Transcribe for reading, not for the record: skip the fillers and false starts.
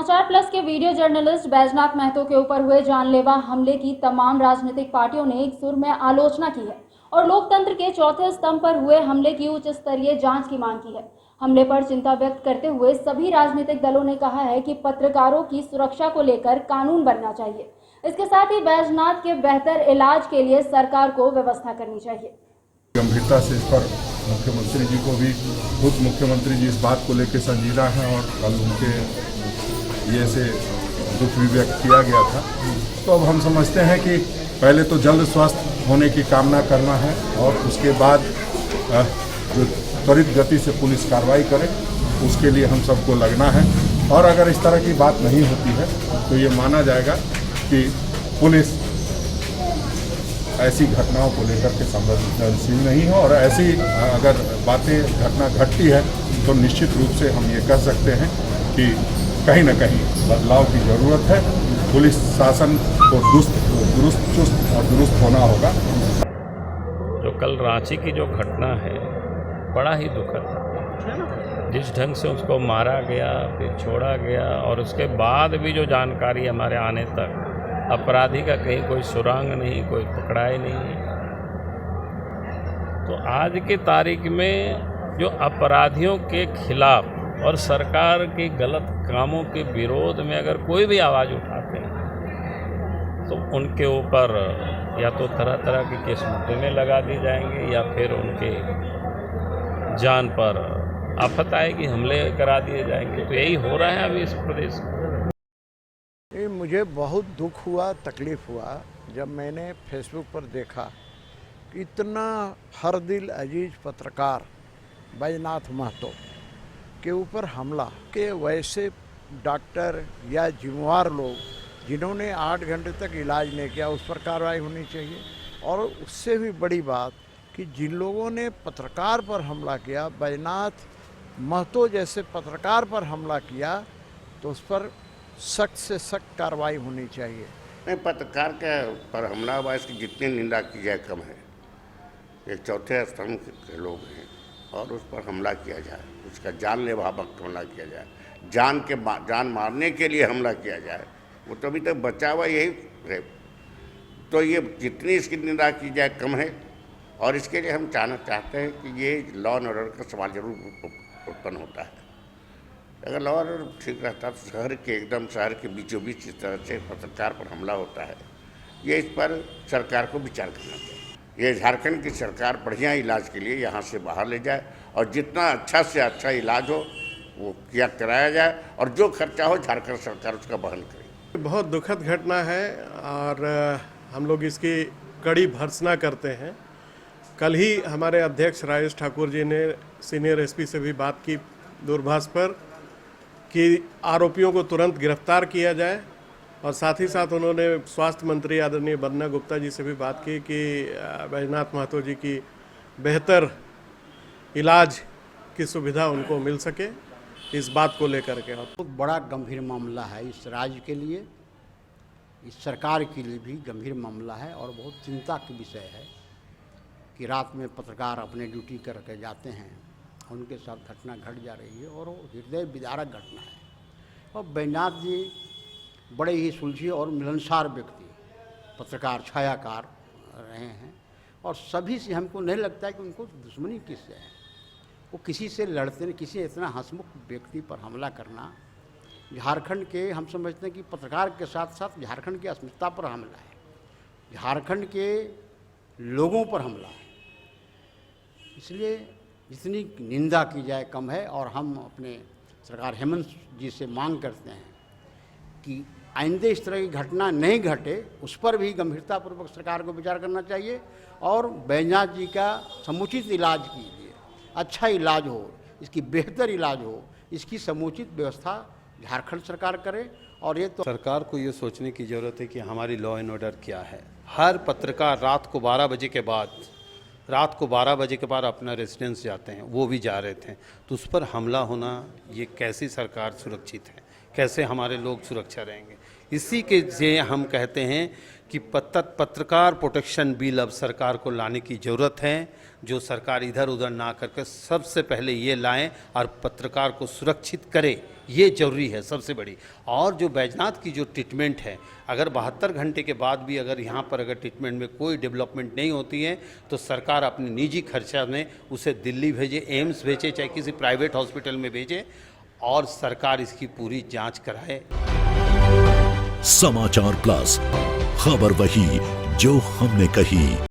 समाचार प्लस के video journalist Baijnath Mahato के ऊपर हुए जानलेवा हमले की तमाम राजनीतिक पार्टियों ने एक सुर में आलोचना की है और लोकतंत्र के चौथे स्तंभ पर हुए हमले की उच्च स्तरीय जांच की मांग की है। हमले पर चिंता व्यक्त करते हुए सभी राजनीतिक दलों ने कहा है कि पत्रकारों की सुरक्षा को लेकर कानून बनना चाहिए। इसके साथ ही बैजनाथ के बेहतर इलाज के लिए सरकार को व्यवस्था करनी चाहिए। गंभीरता से इस पर मुख्यमंत्री जी को भी खुद मुख्यमंत्री जी इस बात को लेकर संजीदा हैं और कल उनके ये से दुख भी व्यक्त किया गया था। तो अब हम समझते हैं कि पहले तो जल्द स्वस्थ होने की कामना करना है और उसके बाद जो त्वरित गति से पुलिस कार्रवाई करे उसके लिए हम सबको लगना है। और अगर इस तरह की बात नहीं होती है तो ये माना जाएगा कि पुलिस ऐसी घटनाओं को लेकर के संवेदनशील नहीं हो और ऐसी अगर बातें घटना घटती है तो निश्चित रूप से हम ये कह सकते हैं कि कहीं न कहीं बदलाव की ज़रूरत है। पुलिस शासन को दुरुस्त चुस्त और दुरुस्त होना होगा। जो कल रांची की जो घटना है बड़ा ही दुखद है। जिस ढंग से उसको मारा गया फिर छोड़ा गया और उसके बाद भी जो जानकारी हमारे आने तक अपराधी का कहीं कोई सुराग नहीं, कोई पकड़ाए नहीं। तो आज की तारीख में जो अपराधियों के खिलाफ और सरकार के गलत कामों के विरोध में अगर कोई भी आवाज़ उठाते हैं तो उनके ऊपर या तो तरह तरह के केस मुकदमे लगा दिए जाएंगे या फिर उनके जान पर आफत आएगी, हमले करा दिए जाएंगे। तो यही हो रहा है अभी इस प्रदेश में। मुझे बहुत दुख हुआ, तकलीफ़ हुआ जब मैंने फेसबुक पर देखा कि इतना हर दिल अजीज पत्रकार बैजनाथ महतो के ऊपर हमला के वैसे डॉक्टर या जिम्मेवार लोग जिन्होंने 8 घंटे तक इलाज नहीं किया उस पर कार्रवाई होनी चाहिए। और उससे भी बड़ी बात कि जिन लोगों ने पत्रकार पर हमला किया, बैजनाथ महतो जैसे पत्रकार पर हमला किया, तो उस पर सख्त से सख्त कार्रवाई होनी चाहिए। नहीं, पत्रकार के पर हमला हुआ इसकी जितनी निंदा की जाए कम है। एक चौथे स्तंभ के लोग हैं और उस पर हमला किया जाए, उसका जानलेवा वक्त हमला किया जाए, जान मारने के लिए हमला किया जाए, वो तो अभी तक बचा हुआ यही है। तो ये जितनी इसकी निंदा की जाए कम है। और इसके लिए हम चाहते हैं कि ये लॉ एंड ऑर्डर का सवाल जरूर उत्पन्न होता है। अगर लॉ ऑर्डर ठीक रहता तो शहर के बीचों बीच इस तरह से पत्रकार पर हमला होता है, ये इस पर सरकार को विचार करना चाहिए। ये झारखंड की सरकार बढ़िया इलाज के लिए यहाँ से बाहर ले जाए और जितना अच्छा से अच्छा इलाज हो वो कराया जाए और जो खर्चा हो झारखंड सरकार उसका वहन करे। बहुत दुखद घटना है और हम लोग इसकी कड़ी भर्त्सना करते हैं। कल ही हमारे अध्यक्ष राजेश ठाकुर जी ने सीनियर एसपी से भी बात की दूरभाष पर कि आरोपियों को तुरंत गिरफ्तार किया जाए और साथ ही साथ उन्होंने स्वास्थ्य मंत्री आदरणीय वंदना गुप्ता जी से भी बात की कि बैजनाथ महतो जी की बेहतर इलाज की सुविधा उनको मिल सके, इस बात को लेकर के। बहुत बड़ा गंभीर मामला है इस राज्य के लिए, इस सरकार के लिए भी गंभीर मामला है और बहुत चिंता की विषय है कि रात में पत्रकार अपने ड्यूटी करके जाते हैं, उनके साथ घटना घट जा रही है और वो हृदय विदारक घटना है। और बैजनाथ जी बड़े ही सुलझे और मिलनसार व्यक्ति, पत्रकार, छायाकार रहे हैं और सभी से हमको नहीं लगता है कि उनको दुश्मनी किससे है। वो किसी से लड़ते नहीं, किसी इतना हंसमुख व्यक्ति पर हमला करना झारखंड के, हम समझते हैं कि पत्रकार के साथ साथ झारखंड की अस्मिता पर हमला है, झारखंड के लोगों पर हमला है। इसलिए जितनी निंदा की जाए कम है और हम अपने सरकार हेमंत जी से मांग करते हैं कि आइंदे इस तरह की घटना नहीं घटे, उस पर भी गंभीरतापूर्वक सरकार को विचार करना चाहिए और बैजनाथ जी का समुचित इलाज कीजिए, अच्छा इलाज हो, इसकी बेहतर इलाज हो, इसकी समुचित व्यवस्था झारखंड सरकार करे। और ये तो सरकार को ये सोचने की ज़रूरत है कि हमारी लॉ एंड ऑर्डर क्या है। हर पत्रकार रात को 12 बजे के बाद अपना रेजिडेंस जाते हैं, वो भी जा रहे थे, तो उस पर हमला होना, ये कैसी सरकार सुरक्षित है, कैसे हमारे लोग सुरक्षा रहेंगे। इसी के से हम कहते हैं कि पत्रकार प्रोटेक्शन बिल अब सरकार को लाने की ज़रूरत है, जो सरकार इधर उधर ना करके सबसे पहले ये लाएं और पत्रकार को सुरक्षित करे, ये जरूरी है सबसे बड़ी। और जो बैजनाथ की जो ट्रीटमेंट है, अगर 72 घंटे के बाद भी अगर यहाँ पर अगर ट्रीटमेंट में कोई डेवलपमेंट नहीं होती है तो सरकार अपने निजी खर्चा में उसे दिल्ली भेजे, एम्स भेजे, चाहे किसी प्राइवेट हॉस्पिटल में भेजे और सरकार इसकी पूरी जांच कराए। समाचार प्लस, खबर वही जो हमने कही।